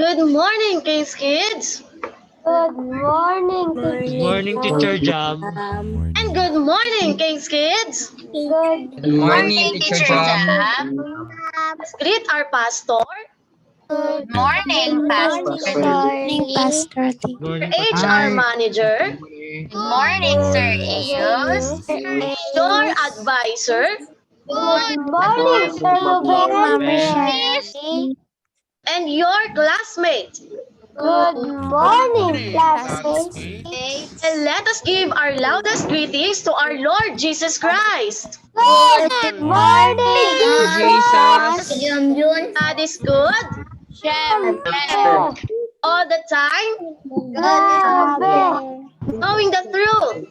Good morning, King's Kids. Good morning, Good morning, Teacher Jam. And good morning, King's Kids. Good morning, Teacher Jam. Let's greet our pastor, Good morning, Pastor. Good morning, HR manager, Good morning, Sir Ayos. your advisor, Good morning, Sir Ruben. and your classmate. Good morning, classmates. And let us give our loudest greetings to our Lord Jesus Christ. Good morning, Jesus. God is good all the time, Grabe. knowing the truth.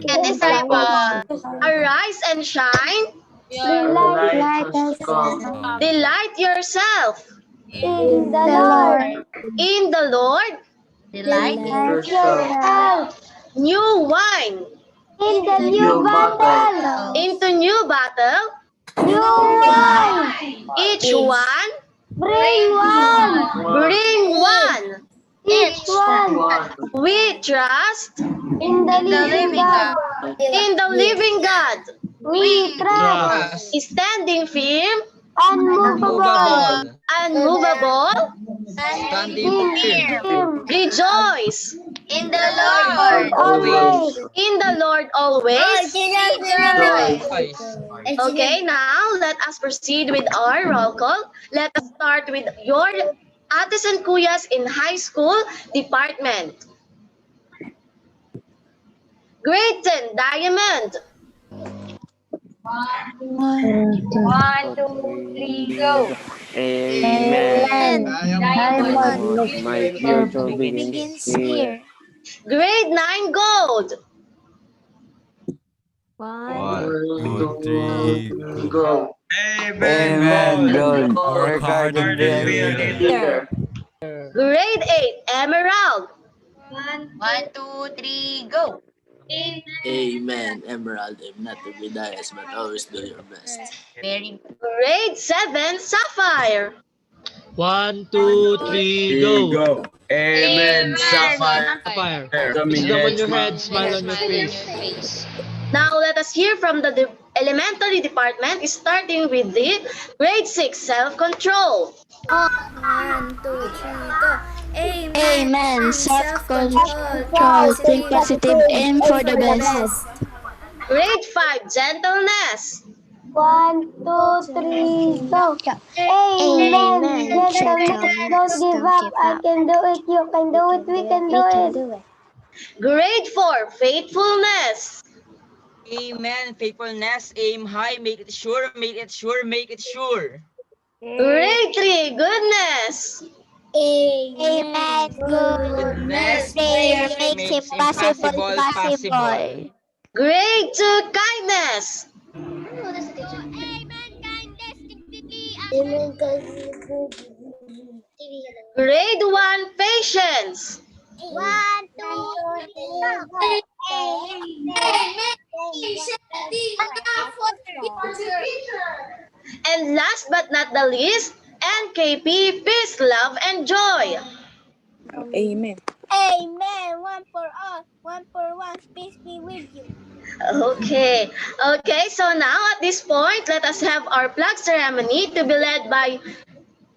The disciples. Arise and shine, delight yourself In the Lord. in the Lord. Delight Yourself. New wine In the new battle. into new battle, New one. each one Bring one. bring one. Each one. We trust In the living God. in the living God, We trust. standing firm, Unmovable. unmovable, standing firm rejoice in the Lord. Always. in the Lord always. Okay, now let us proceed with our roll call. Let us start with your ates and kuyas in high school department. Grade 10, Diamond. 1, 2, 3, go. Amen. Diamond. My future begins here. Grade 9, Gold. 1, 2, 3, Go. Amen. Lord, work hard and be a leader. Grade 8, Emerald. 1, 2, 3, go. Amen, Emerald. I'm not to be biased, but always do your best. Very Grade 7, Sapphire. 1, 2, 3, go. Amen. Sapphire. Fire. Coming Wisdom on heads, your head, smile on your face. Now let us hear from the elementary department, starting with the grade 6, Self-Control. 1, 2, 3, go. Amen. Self-control. Think positive. Aim for the best. Grade 5, Gentleness. 1, 2, 3, go. Amen. Gentleness, don't give up. I can do it. You can do it. We can do it. Grade 4, Faithfulness. Amen. Faithfulness, aim high, make it sure, make it sure, make it sure. Grade 3, Goodness. Amen. Goodness. Prayer makes impossible possible. Grade 2, Kindness. Grade 1, Patience. 1, 2, 3, And last but not the least, NKP, Peace, Love, and Joy. Amen. Amen. One for all, one for one. Peace be with you. Okay, so now at this point, let us have our flag ceremony to be led by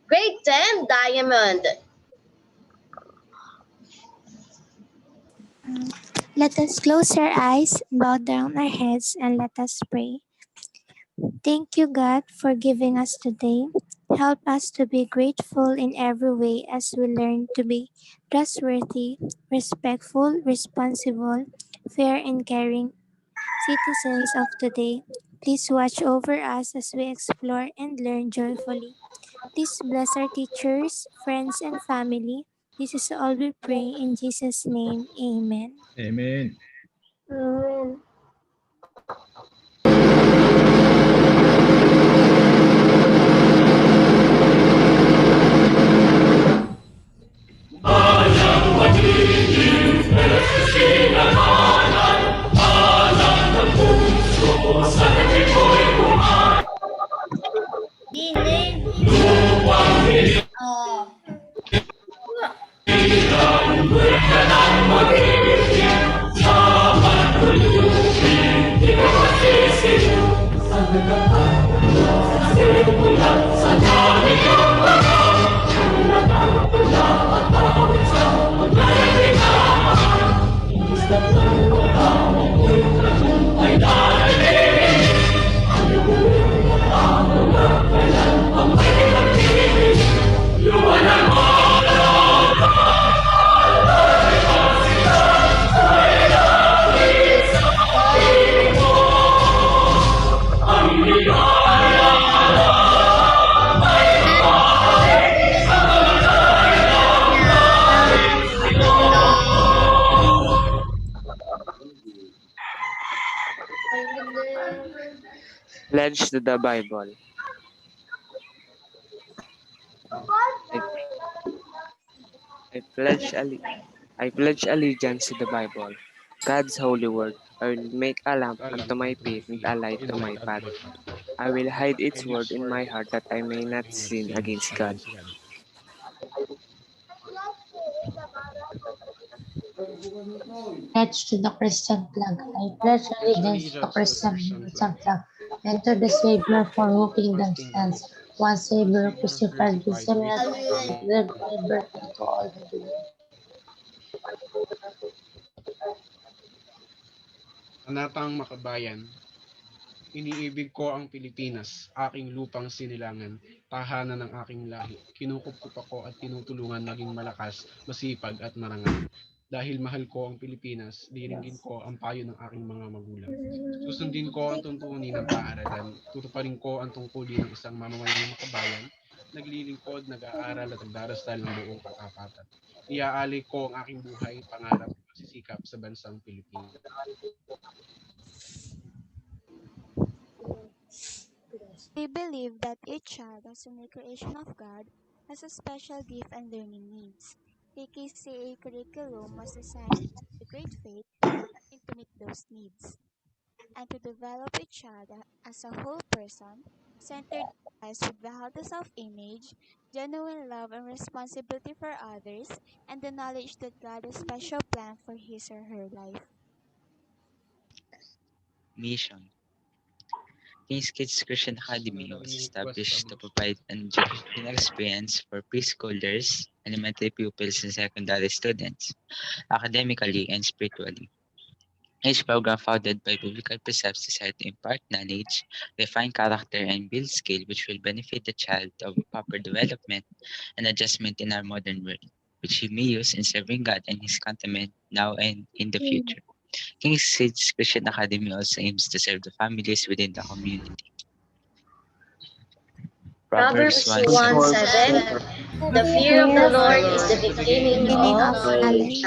grade 10, Diamond. Let us close our eyes, bow down our heads, and let us pray. Thank you, God, for giving us today. Help us to be grateful in every way as we learn to be trustworthy, respectful, responsible, fair, and caring citizens of today. Please watch over us as we explore and learn joyfully. Please bless our teachers, friends, and family. This is all we pray in Jesus' name. Amen. Amen. Amen. Pledge to the Bible. I pledge allegiance to the Bible, God's holy word. I will make a lamp unto my feet and a light to my path. I will hide its word in my heart that I may not sin against God. Pledge to the Christian flag. I pledge allegiance to the Christian flag and to the Savior for whose kingdom stands, one Savior, crucified, sinless, good, liberty to all who believe. Panatang makabayan, iniibig ko ang Pilipinas, aking lupang sinilangan, tahanan ng aking lahi. Kinukupkup ako at tinutulungan maging malakas, masipag at marangal. Dahil mahal ko ang Pilipinas, diringgin ko ang payo ng aking mga magulang. Susundin ko ang tuntunin ng paaralan, tutuparin ko ang tungkulin ng isang mamamayang makabayan, naglilingkod, nag-aaral at nagdarasal ng buong katapatan. Iaali ko ang aking buhay, pangarap, sisikap sa bansang Pilipinas. We believe that each child, as a new creation of God, has a special gift and learning needs. KKCA curriculum was designed with great faith to meet those needs and to develop each child as a whole person, centered lives with the healthy self-image, genuine love and responsibility for others, and the knowledge that God has a special plan for his or her life. Mission. King's Kids Christian Academy was established to provide an educational experience for preschoolers, elementary pupils, and secondary students, academically and spiritually. Each program founded by biblical precepts designed to impart knowledge, refine character, and build skill which will benefit the child of proper development and adjustment in our modern world, which he may use in serving God and his countrymen now and in the future. King's Kids Christian Academy also aims to serve the families within the community. Proverbs 1:7. The fear of the Lord is the beginning of knowledge.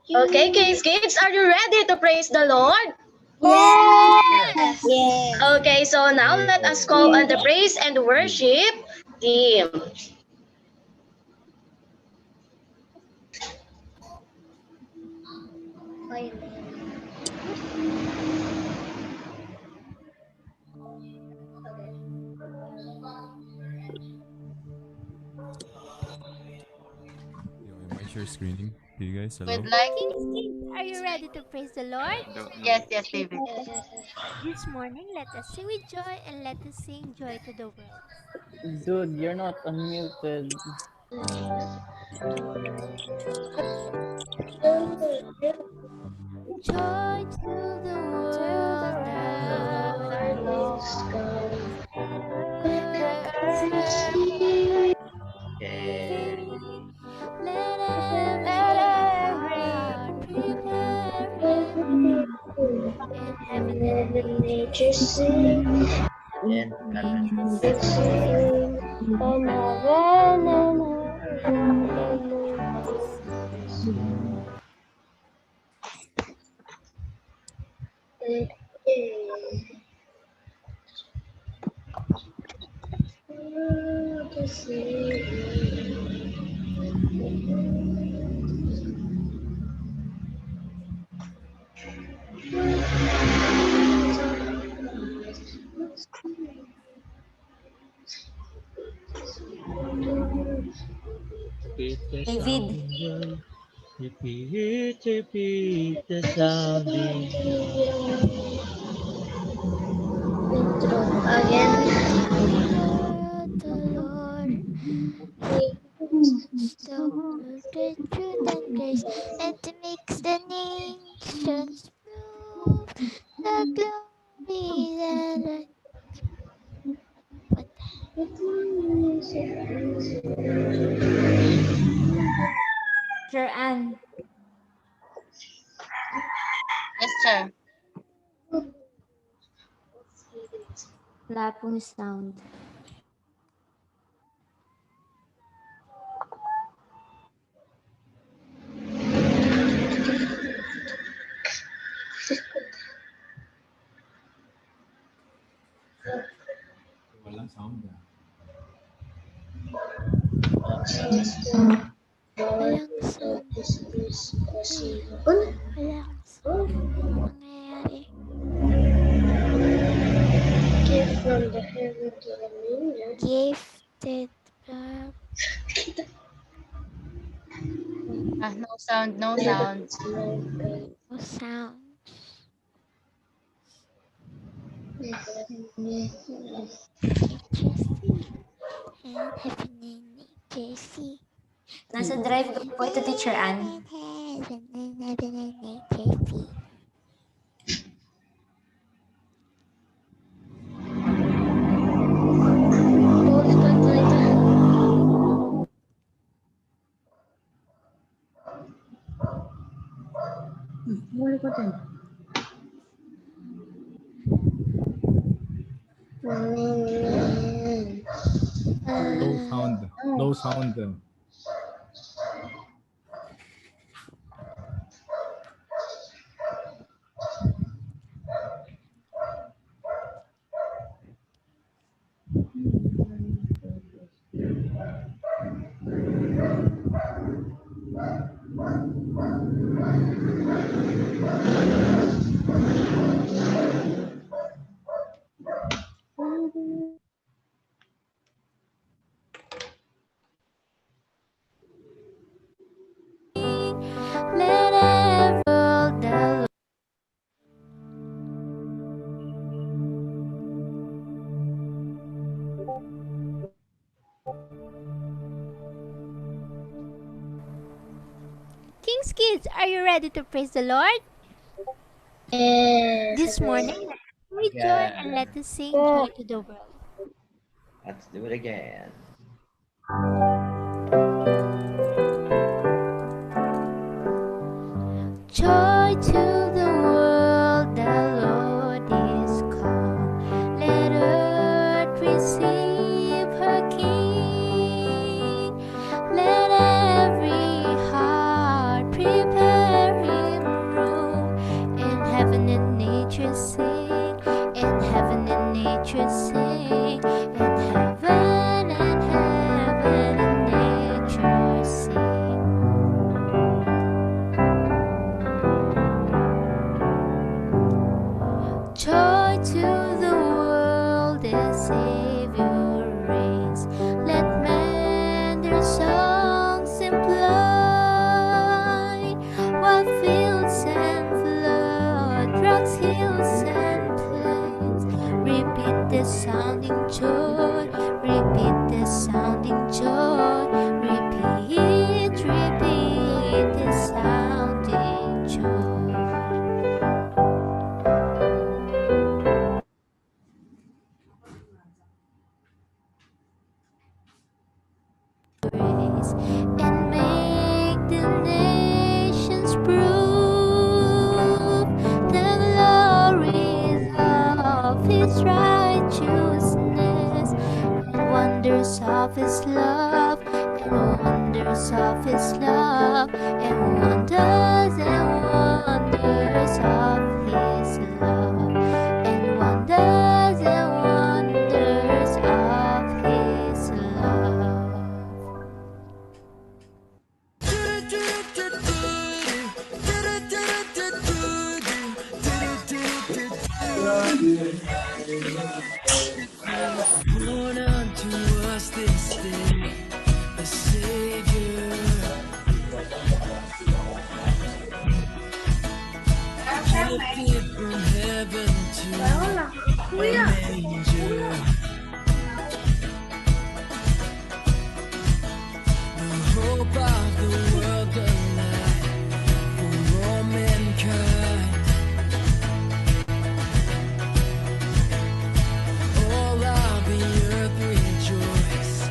Okay, kids, are you ready to praise the Lord? Yes. Okay, so now let us call on the praise and worship team. Am I share screening? Do you guys hello? Are you ready to praise the Lord? Yes, David. This morning, let us sing with joy and let us sing joy to the world. Dude, you're not unmuted. Joy to the world that our lost God. Let every heart prepare in heaven and nature sing. And David. Repeat the sounding. Sir Ann. Yes, sir. Wala pong sound. Walang sound. Walang sound. Walang sound. Nangyayari. Give from the heaven to the manger. Gifted. No sound, no sound. No sound. Jessie. Nasa drive ko po ito, Teacher Ann. Jessie. No sound. No sound. Let every world the King's Kids, are you ready to praise the Lord? This morning, let's rejoice and let us sing joy to the world. Let's do it again. Joy to the world, the Lord is come. Let earth receive her King. Let every heart prepare him room. In heaven and nature sing, in heaven and nature sing, in heaven and nature sing. Joy to the world, the Savior reigns. Let men their songs employ, while fields and flood, rocks, hills and plains repeat the sounding joy, repeat the sounding joy, repeat the sounding joy. Praise and make the nations prove the glories of his righteousness and wonders of his love, and wonders of his love, and wonders of his love, and wonders of his love. Born unto us this day a Savior, gifted from heaven to a manger. The hope of the world, the light for all mankind. All of the earth rejoice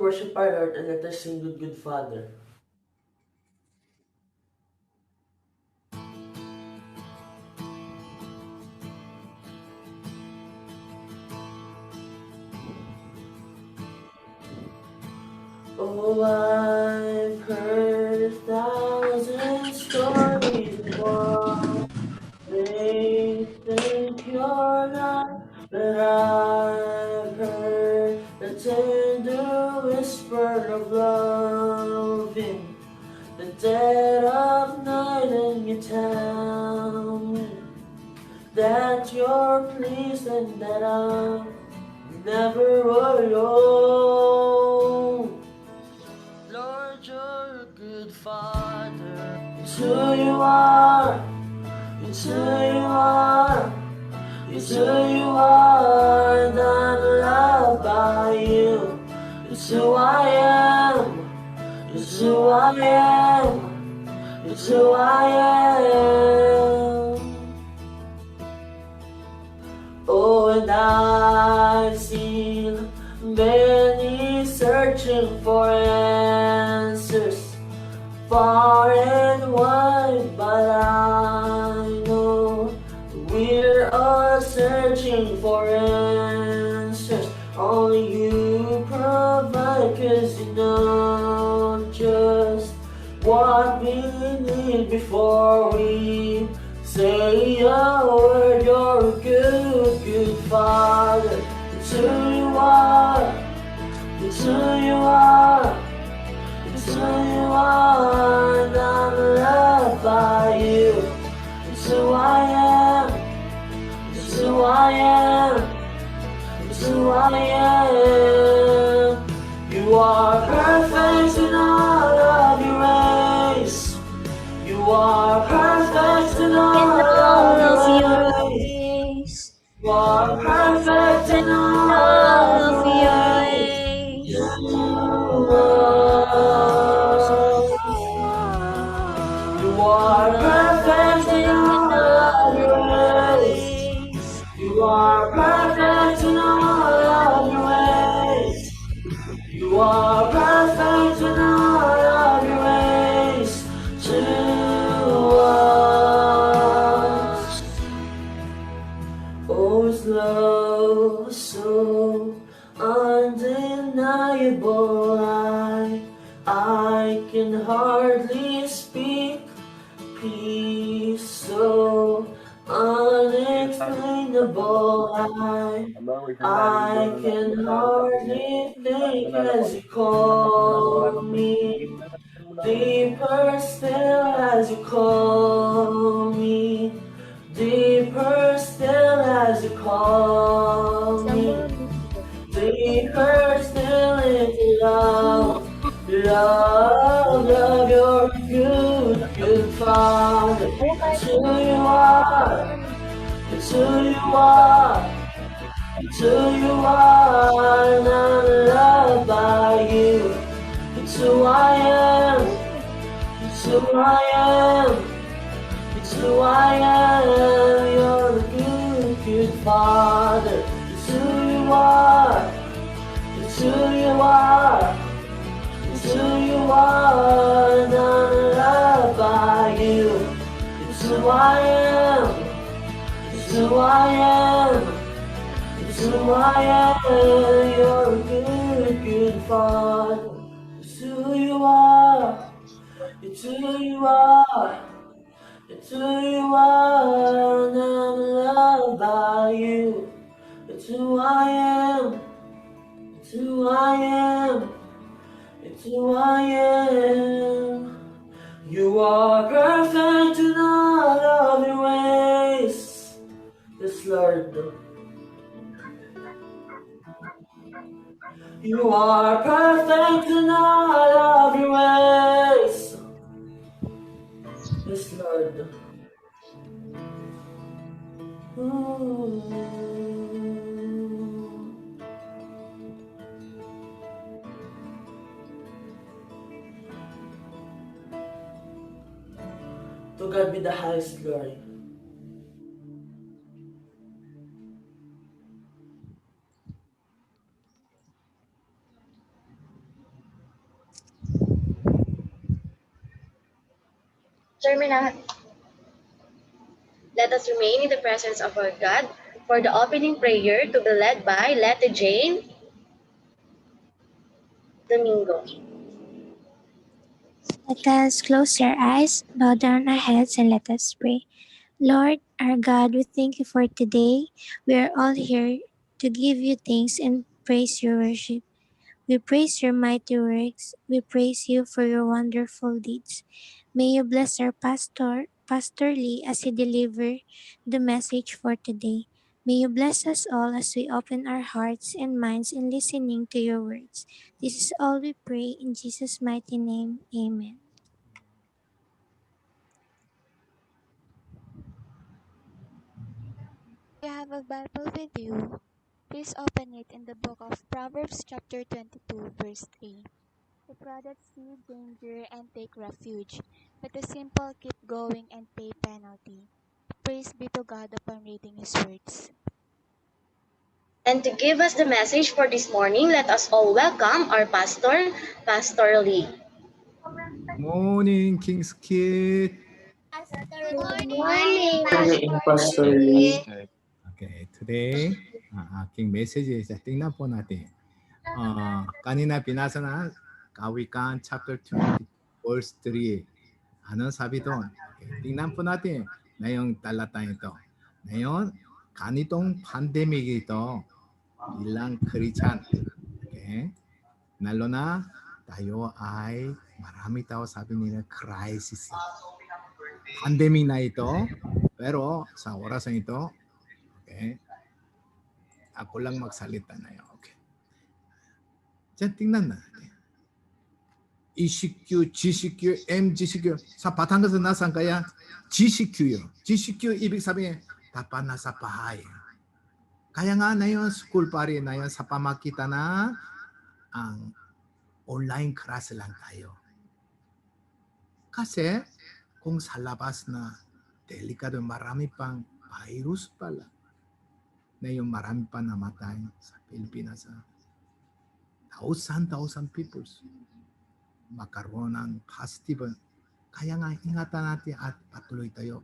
worship our Lord and let us sing Good Good Father. Oh, I've heard 1,000 stories of war, faith and pure love, but I've heard the tender whisper of love in the dead of night, and you tell me that you're pleased and that I'm never alone. Lord, you're a good father. It's who you are. It's who you are. It's who you are. And I'm loved by you. It's who I am. It's who I am. It's who I am. Oh, and I've seen many searching for answers far and wide, but I know we're all searching for answers. Only you provide, 'cause you know just what we need before we say a word. You're a good, good father. It's who you are. It's who you are. It's who you are. And I'm loved by you. It's who I am. It's who I am. It's who I am. You are perfect in all of your ways. You are perfect in all of your ways. You are perfect in all of your ways. You are perfect in all of your ways. You are perfect in all of your ways. You are perfect in all of your ways to us. Oh, His love is so undeniable. I can hardly speak. Peace so unexplainable. I can hardly think as you call me. Deeper still as you call me. Deeper still as you call me. Deeper still into love. Love, love, you're a good, good father. It's who you are. It's who you are. It's who you are. And I'm loved by you. It's who I am. It's who I am. It's who I am. You're a good, good father. It's who you are. It's who you are. It's who you are. And I'm loved by you. It's who I am. It's who I am. It's who I am. You're a good, good father. It's who you are. It's who you are. It's who you are. And I'm loved by you. It's who I am. It's who I am. It's who I am. You are perfect in all of your ways. Yes, Lord. You are perfect in all of your ways. Yes, Lord. To God be the highest glory. Let us remain in the presence of our God for the opening prayer to be led by Letty Jane Domingo. Let us close our eyes, bow down our heads, and let us pray. Lord, our God, we thank you for today. We are all here to give you thanks and praise your worship. We praise your mighty works. We praise you for your wonderful deeds. May you bless our Pastor Lee, as he deliver the message for today. May you bless us all as we open our hearts and minds in listening to your words. This is all we pray in Jesus' mighty name. Amen. If you have a Bible with you, please open it in the book of Proverbs chapter 22, verse 3. The proud see danger and take refuge, but the simple keep going and pay penalty. Praise be to God upon reading His words. And to give us the message for this morning, let us all welcome our pastor, Pastor Lee. Morning, King's Kid. Good morning, Pastor Pastor Lee. Lee. Okay, today, aking message sa tingnan po natin. Kanina binasa na Kawikaan chapter 20 verse 3. Ano sabi doon? Okay, tingnan po natin ngayong talata ito. Ngayon, ganitong pandemic ito bilang Christian. Okay? Lalo na tayo ay marami tao sabi nila crisis. Pandemic na ito, pero sa orasan ito, okay, ako lang magsalita na yun. Okay. Diyan, tingnan natin. ECQ, GCQ, MGCQ. Sa Batangas nasaan kaya? GCQ요. GCQ ibig sabihin, dapat nasa bahay. Kaya nga na yun, school pa rin na yun, sa pamagitan na ang online class lang tayo. Kasi kung sa labas na delikado, marami pang virus pala. Na yung marami pa namatay sa Pilipinas. 1,000 people makaroon ng positive. Kaya nga ingatan natin at patuloy tayo.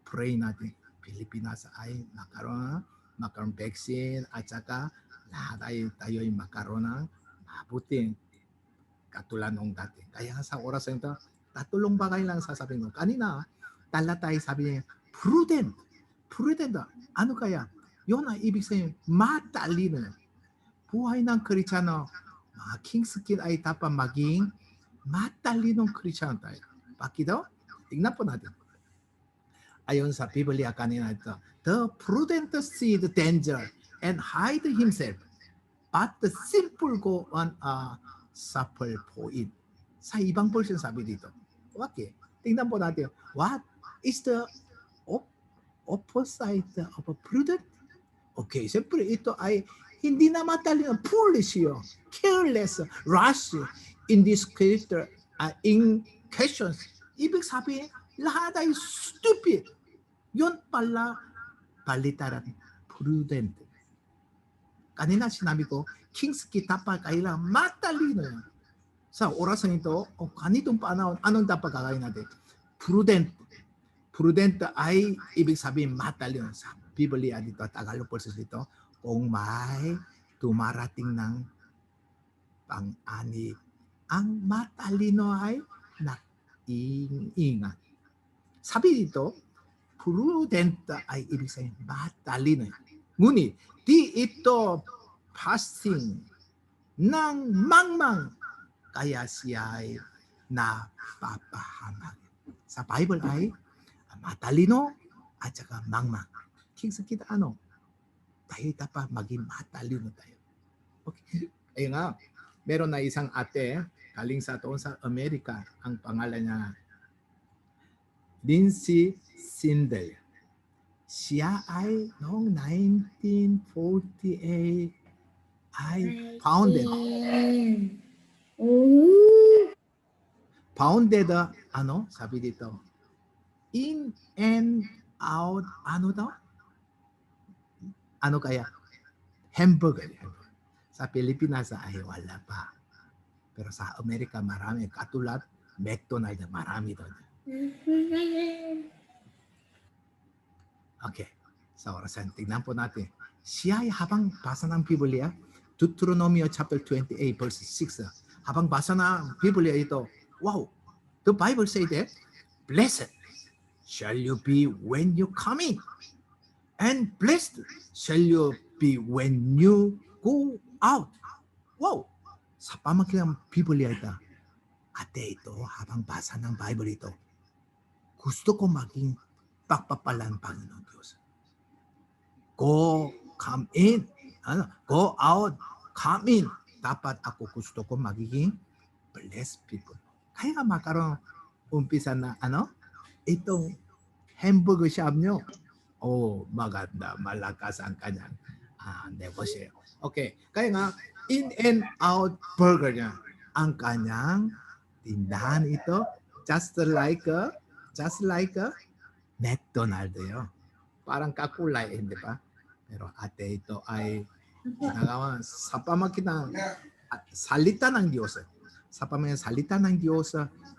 Pray natin. Pilipinas ay makaroon vaccine at saka lahat ay tayo ay makaroon ng mabuting katulad nung dati. Kaya sa oras na ito, tatlong bagay lang sasabihin ko. Kanina, talatay sabi niya, prudent. Prudent. Ano kaya? Yun ang ibig sabihin, matalino. Buhay ng Kristiyano, mga King's Kid ay dapat maging matalinong Kristiyano tayo. Bakit daw? Tingnan po natin. Ayon sa Biblia kanina ito, the prudent see the danger and hide himself, but the simple go on a suffer for it. Sa ibang portion sabi dito. Okay, tingnan po natin. What is the opposite of a prudent? Okay, siyempre ito ay hindi na matalino, foolish yun, careless, rash in this character, in questions. Ibig sabihin, lahat ay stupid. Yun pala, palitaran, prudent. Kanina sinabi ko, King's Kid dapat kailangan matalino yan. Sa orasan ito, o kanitong panahon, anong dapat gagawin natin? Prudent. Prudent ay ibig sabihin matalino. Sa Biblia dito, Tagalog verses dito, kung may tumarating ng pang-anib, ang matalino ay nag-iingat. Sabi dito, prudent ay ibig sabihin matalino. Ngunit, di ito fasting ng mangmang, kaya siya ay napapahamak. Sa Bible ay matalino at saka mangmang. King's Kid ano? Tayo dapat maging matalino tayo. Okay. Ayun nga, meron na isang ate, galing sa doon sa Amerika, ang pangalan niya, Lindsay Sindel. Siya ay noong 1948 ay founded. Founded, ano, sabi dito, in and out, ano daw? Ano kaya? Hamburger. Sa Pilipinas ay wala pa. Pero sa Amerika marami. Katulad, McDonald's, marami doon. Okay. Sa orasan, tignan po natin. Siya ay habang basa ng Biblia, Deuteronomy chapter 28 verse 6. Habang basa ng Biblia ito, wow, the Bible say that, blessed shall you be when you come in, and blessed shall you be when you go out. Wow! Sa pamagitan ng Biblia ito, ate ito, habang basa ng Bible ito, gusto ko maging pagpapalan Panginoon Diyos. Go, come in. Go out, come in. Dapat ako gusto ko magiging blessed people. Kaya nga makaroon umpisa na itong hamburger shop nyo. Oh, maganda, malakas ang kanyang negosyo. Okay, kaya nga in and out burger niya. Ang kanyang tindahan ito just like a McDonald's yun. Parang kakulay, hindi ba? Pero ate ito ay nagawa sa pamagitan salita ng Diyos. Sa pamagitan salita ng Diyos,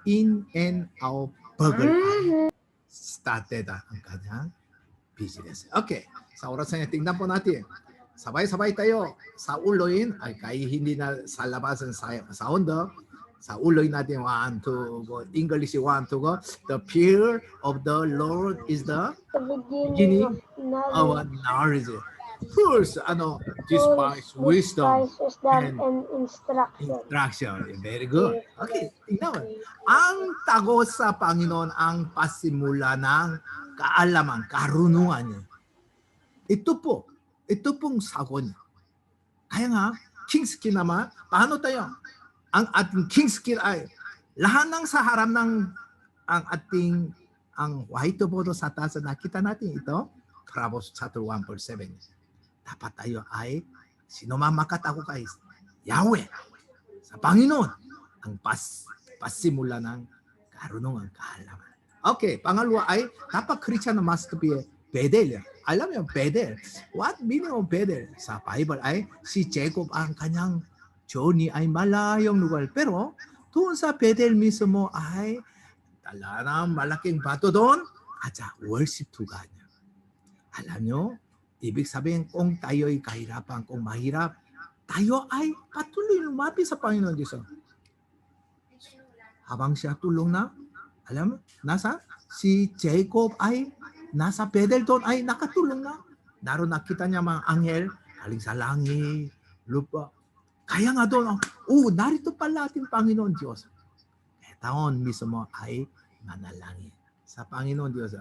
in and out burger started ang kanyang business. Okay, sa orasan niya, tingnan po natin. Sabay-sabay tayo sa uloyin, ay kahit hindi na sa labasan sa hondo, sa uloy natin, 1, 2, go. English, 1, 2, go. The fear of the Lord is the beginning of knowledge. First, despise wisdom and instruction. Very good. Okay, tingnan mo. Ang tago sa Panginoon ang pasimula ng kaalaman, karunungan niya. Ito pong sago niya. Kaya nga, king skill naman, paano tayo? Ang ating king skill ay lahat ng sa harap ng ang whiteboard sa taas na nakita natin ito, Proverbs chapter 1 verse 7. Dapat tayo ay sino man makatako kay Yahweh sa Panginoon ang pasimula ng karunungan, kaalaman. Okay, pangalawa ay dapat Christian must be bedel. Alam mo yung bedel? What meaning of bedel? Sa Bible ay si Jacob ang kanyang journey ay malayong lugar. Pero doon sa Bethel mismo ay talagang malaking bato doon at worship to God. Alam nyo, ibig sabihin kung tayo'y kahirapan, kung mahirap, tayo ay patuloy lumapit sa Panginoon Diyos. Habang siya tulong na, alam mo, si Jacob ay nasa Bethel doon ay nakatulong na. Naroon nakita niya mga anghel, galing sa langit, lupa. Kaya nga doon, narito pala ating Panginoon Diyos. Taon mismo ay manalangin sa Panginoon Diyos.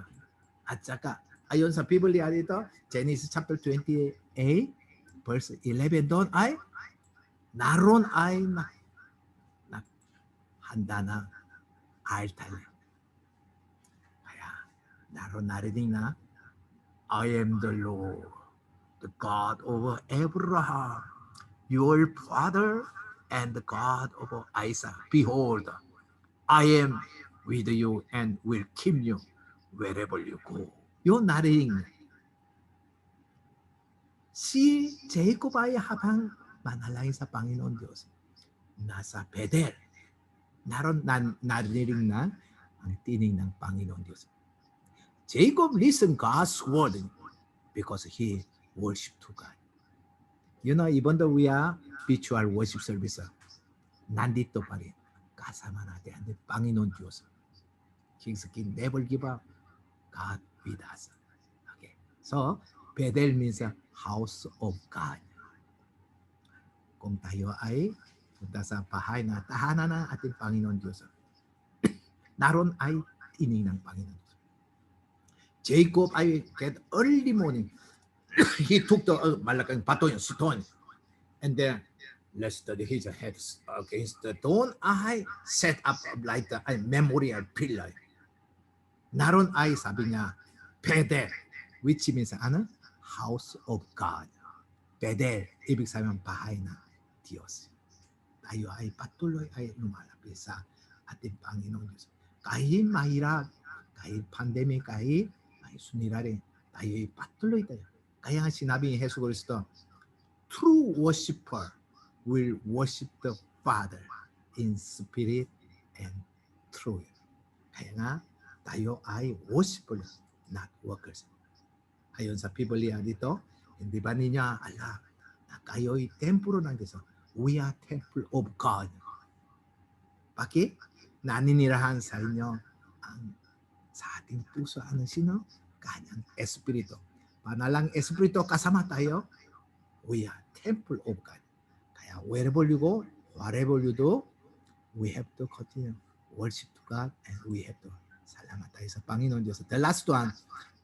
At saka, ayon sa Biblia dito, Genesis chapter 28, verse 11 doon ay, naroon ay handa na altar. Kaya, naroon narinig na, I am the Lord, the God of Abraham, your father, and the God of Isaac. Behold, I am with you and will keep you wherever you go. Yung narinig. Si Jacob ay habang manalangin sa Panginoon Diyos, nasa Bethel. Narinig na ang tinig ng Panginoon Diyos. Jacob listened God's word because he worshiped to God. You know, even though we are virtual worship service, nandito pa rin. Kasama natin ang Panginoon Diyos. King's King, never give up. God with us. Okay. So, Bethel means a house of God. Kung tayo ay punta sa bahay na tahanan ng ating Panginoon Diyos, naroon ay tinig ng Panginoon Diyos. Jacob ay get early morning. He took the malaking bato yung stone and then rested his head against the stone. I set up like a memorial pillar. Naroon ay sabi niya, Bethel, which means house of God. Bethel, ibig sabihin bahay na Diyos. Tayo ay patuloy ay lumalapit sa ating Panginoon Diyos. Kahit mahirap, kahit pandemic, kahit may sunira rin, tayo ay patuloy tayo. Kaya nga sinabi ni Jesus Cristo, true worshiper will worship the Father in spirit and truth. Kaya nga, tayo ay worshipers, not workers. Ayon sa Biblia dito, hindi ba niya alam na kayo'y templo ng Diyos? We are temple of God. Bakit? Naninirahan sa inyo ang sa ating puso. Ano sino? Kanyang Espiritu. Panalang Espiritu kasama tayo. We are temple of God. Kaya wherever you go, whatever you do, we have to continue worship to God and we have to salamat tayo sa Panginoon Diyos. The last one,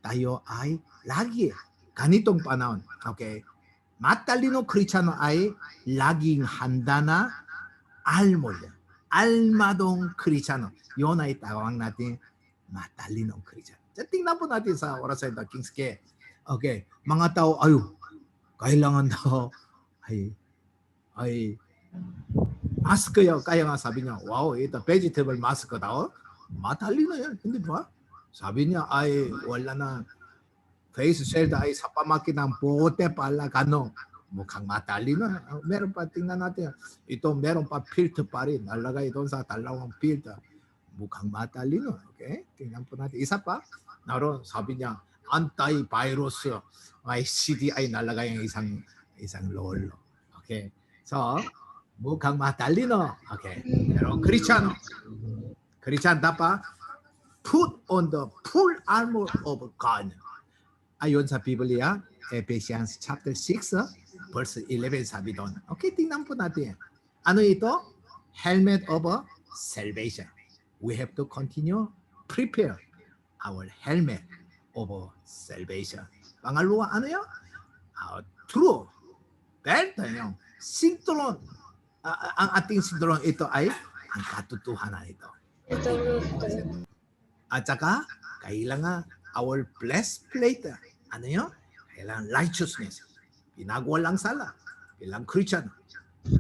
tayo ay lagi ganitong panahon. Okay? Matalino Kristiyano ay laging handa na almol. Almadong Kristiyano. Yun ay tawag natin matalinong Kristiyano. Tingnan po natin sa orasan ito, Kings K. Okay. Mga tao, kailangan daw ay maskyo. Kaya nga sabi niya, wow, ito vegetable mask daw. Matalino yan, hindi ba? Sabi niya ay wala na face shield ay sa pamakinang bote pala kano. Mukhang matalino. Meron pa, tingnan natin. Ito meron pa filter pa rin. Nalagay ito sa dalawang filter. Mukhang matalino. Okay? Tingnan po natin. Isa pa. Naroon, sabi niya, anti-virus. May CD ay nalagay ang isang lolo. Okay? So, mukhang matalino. Okay. Pero Kristiyano dapat put on the full armor of God. Ayon sa Biblia, Ephesians chapter 6, verse 11 sabi doon. Okay, tingnan po natin. Ano ito? Helmet of salvation. We have to continue prepare our helmet of salvation. Pangalawa, ano yun? True. Belt yung sinturon. Ang ating sinturon ito ay ang katotohanan ito. At saka, kailangan our breastplate. Ano yun? Kailangan righteousness. Pinagawa lang sala. Bilang Christian.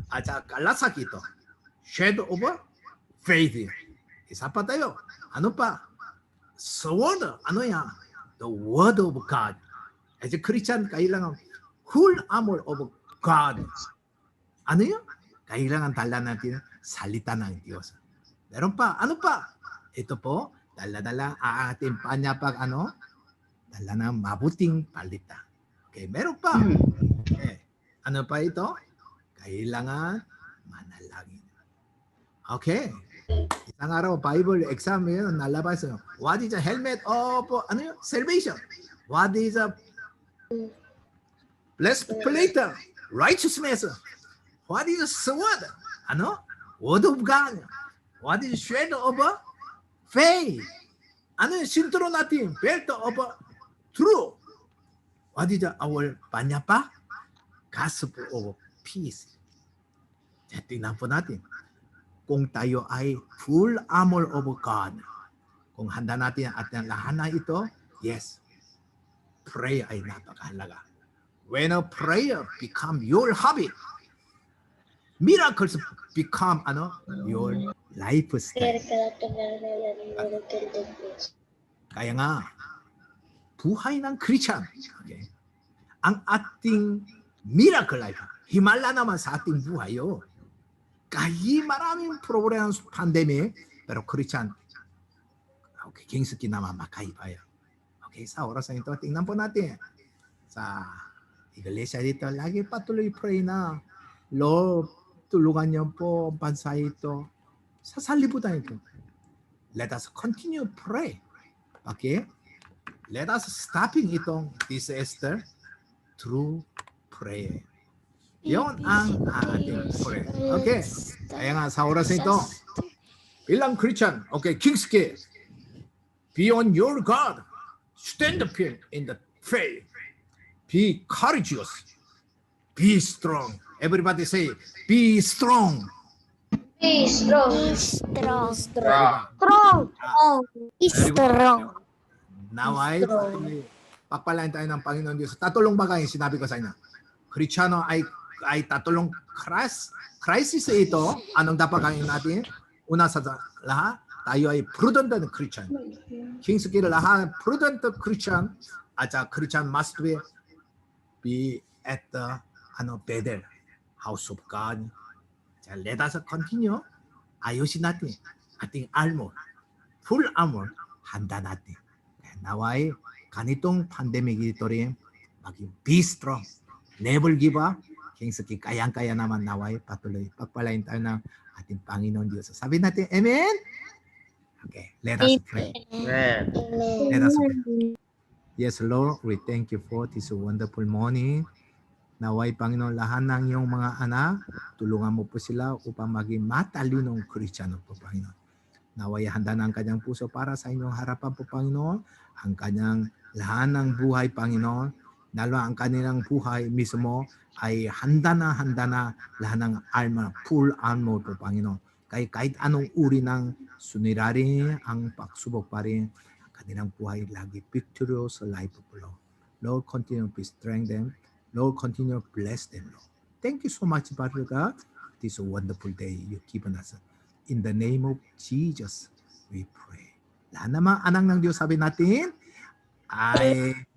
At saka, kalasak ito. Shadow of faith. Isa pa tayo. Ano pa? Sword. Ano yan? The word of God. As a Christian, kailangan full armor of God. Ano yun? Kailangan tala natin salita ng Diyos. Meron pa. Ano pa? Ito po, dala-dala ang ating panyapag dala ng mabuting palita. Okay, meron pa. Okay. Ano pa ito? Kailangan manalangin. Okay. Isang araw, Bible exam yun, nalabas yun. What is the helmet of salvation? What is a breastplate? Righteousness. What is a sword? Word of God. What is shadow of faith? Ano yung sinturon natin? Belt of truth. What is our panyapa? Gospel of peace. Tingnan po natin. Kung tayo ay full armor of God, kung handa natin at lahat na ito, yes, prayer ay napakahalaga. When a prayer become your habit, miracles become your lifestyle. Kaya nga, buhay ng Christian, okay, ang ating miracle life, himala naman sa ating buhay yun. Kahit maraming problema sa pandemic, pero Christian, okay, kingsuki naman makaibaya. Okay, sa oras na ito, tingnan po natin. Sa iglesia dito, lagi patuloy pray na, Lord, tulungan niyo po ang bansa ito. Sa salibutan ito. Let us continue pray. Okay? Let us stopping itong disaster through prayer. Yon ang ating prayer. Okay. Kaya nga sa oras ito, bilang Christian, okay, Kingsuke, be on your guard. Stand up in the faith. Be courageous. Be strong. Everybody say, be strong. Be strong. Strong. Strong. Be strong. Now ay pagpalain tayo ng Panginoon Diyos. Tatulong bagay yung sinabi ko sa inyo. Kristiyano ay tatulong crisis ito. Anong dapat gawin natin? Una sa lahat, tayo ay prudent na Christian. Kingsuki lahat, prudent Christian. At Christian must be at the better house of God. Let us continue. Ayusin natin ating armor. Full armor. handa natin. Naway, kanitong pandemic ito rin, maging be strong. Never give up. Kings kayang-kaya naman naway, patuloy. Pagpalain tayo ng ating Panginoon Diyos. Sabi natin, Amen? Okay, let us pray. Amen. Let us pray. Yes, Lord, we thank you for this wonderful morning. Naway, Panginoon, lahat ng iyong mga anak, tulungan mo po sila upang maging matalinong Kristiyano po, Panginoon. Naway, handa na ang kanyang puso para sa inyong harapan po, Panginoon. Ang kanyang lahat ng buhay, Panginoon, lalo ang kanilang buhay mismo ay handa na lahat ng armor, full armor po, Panginoon. Kahit anong uri ng sunirari, ang pagsubok pa rin, kanilang buhay lagi victorious life po, Lord. Lord, continue to strengthen them. Lord, continue to bless them, Lord. Thank you so much, Father God. This is a wonderful day you've given us. In the name of Jesus, we pray. Lahat ng mga anak ng Diyos, sabi natin, Amen.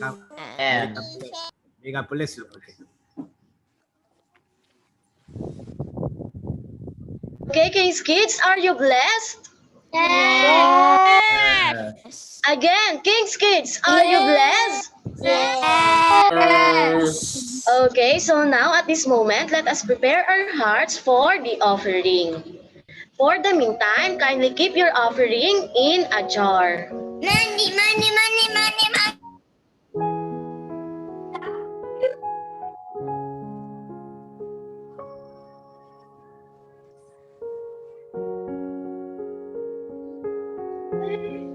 Amen. May God bless you. Okay. Okay, King's Kids, are you blessed? Yes. Again, King's Kids, are you blessed? Yes. Okay, so now at this moment, let us prepare our hearts for the offering. For the meantime, kindly keep your offering in a jar. Money.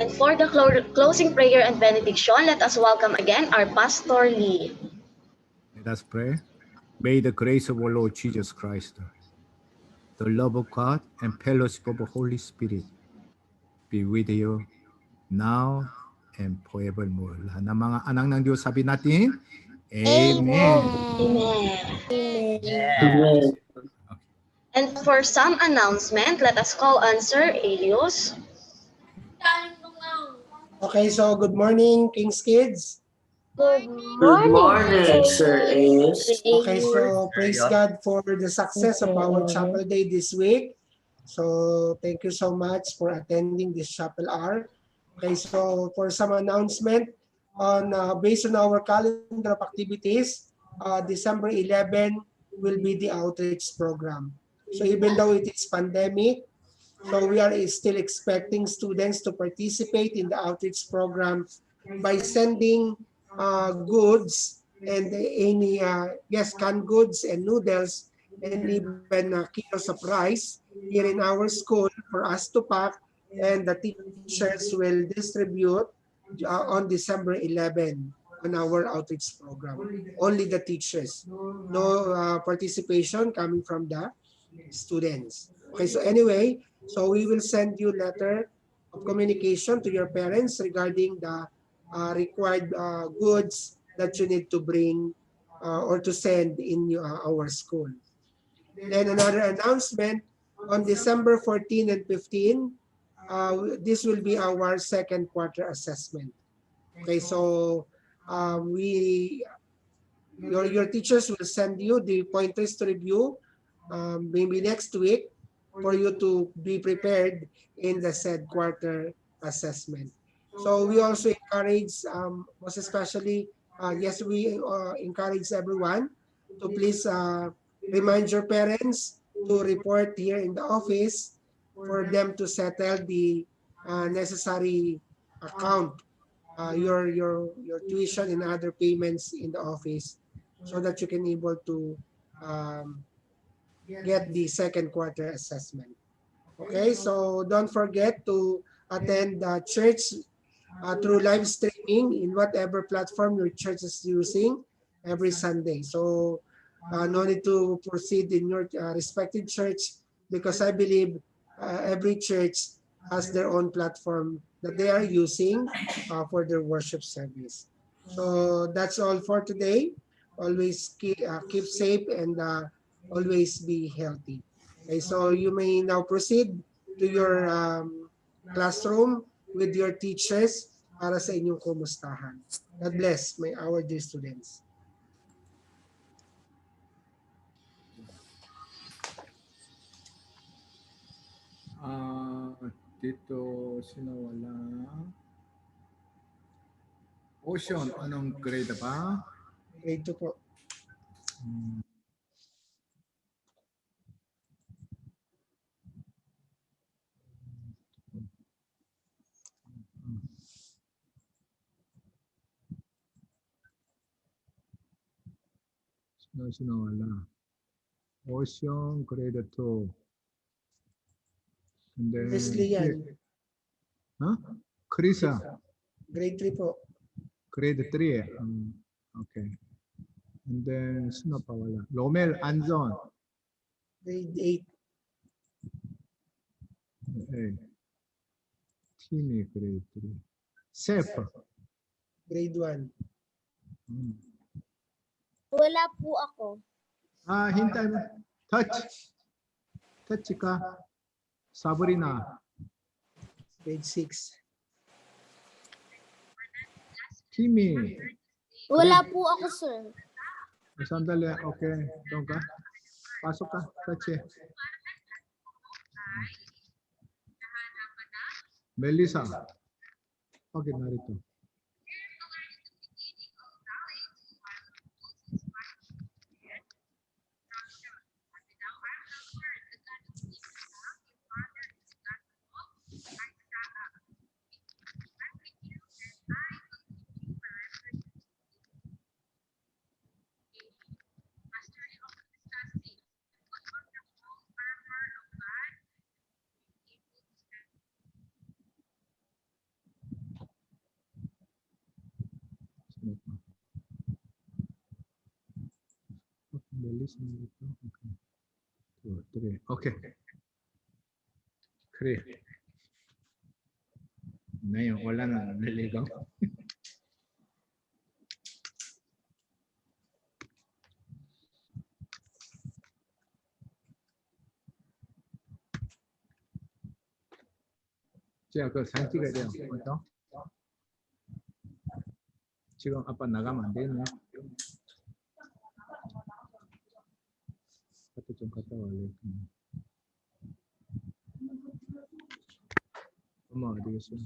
And for the closing prayer and benediction, let us welcome again our Pastor Lee. Let us pray. May the grace of our Lord Jesus Christ, the love of God, and fellowship of the Holy Spirit be with you now and forevermore. Lahat ng mga anak ng Diyos, sabi natin, Amen. Amen. And for some announcement, let us call on Sir Elios. Okay, so good morning, King's Kids. Good morning, Sir Elios. Okay, so praise God for the success of our chapel day this week. So thank you so much for attending this chapel hour. Okay, so for some announcement on based on our calendar of activities, December 11 will be the outreach program. So even though it is pandemic, so we are still expecting students to participate in the outreach program by sending goods and any canned goods and noodles and even kilos of rice here in our school for us to pack, and the teachers will distribute on December 11 on our outreach program. Only the teachers, no participation coming from the students. Okay, so anyway, so we will send you letter of communication to your parents regarding the required goods that you need to bring or to send in our school. Then another announcement, on December 14 and 15, this will be our second quarter assessment. Okay, so your teachers will send you the pointers to review maybe next week for you to be prepared in the said quarter assessment. So we also encourage, most especially, yes, we encourage everyone to please remind your parents to report here in the office for them to settle the necessary account, your tuition and other payments in the office, so that you can able to um, get the second quarter assessment. Okay, so don't forget to attend the church through live streaming in whatever platform your church is using every Sunday. So no need to proceed in your respective church, because I believe every church has their own platform that they are using for their worship service. So that's all for today. Always keep safe and always be healthy. Okay, so you may now proceed to your classroom with your teachers para sa inyong kumustahan. God bless our dear students. Dito sino wala? Ocean, anong grade ba? Grade 2 po. Sino wala? Ocean, grade 2. And then, Leslie yan. Huh? Krisa, Grade 3 po. grade 3. Okay. And then, sino pa wala? Lomel, Anzon. Grade 8. Okay. Timmy, grade 3. Sep. Grade 1. Wala po ako. Hintay mo. Touch. Touch ka. Sabrina. Grade 6. Timmy. Wala po ako, sir. Sandali. Okay. Doon ka. Pasok ka. Touch eh. Melissa. Okay, narito. Melissa narito. Okay. 2, 3. Okay. 3. Ngayon, wala na naliligaw. 제가 그 사진 찍어야 돼요. 맞죠? 지금 아빠 나가면 안 되네. 그때 좀 갔다 와야 엄마 어디 계세요?